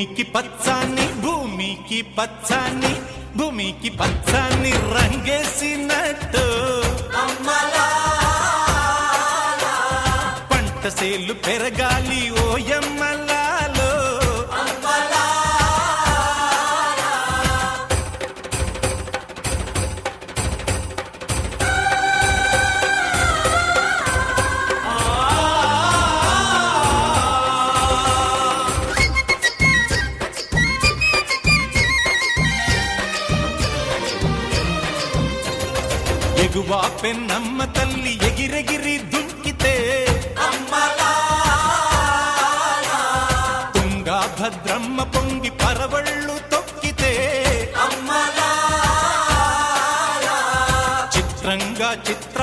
భూమికి పచ్చాని భూమికి పచ్చాని భూమికి పచ్చాని రంగేసినట్టు పంట సేలు పెరగాలి ఓయమ్మలాలో ఎగువా పెన్నమ్మ తల్లి ఎగిరెగిరి దుంకితే తుంగా భద్రమ్మ పొంగి పరవళ్ళ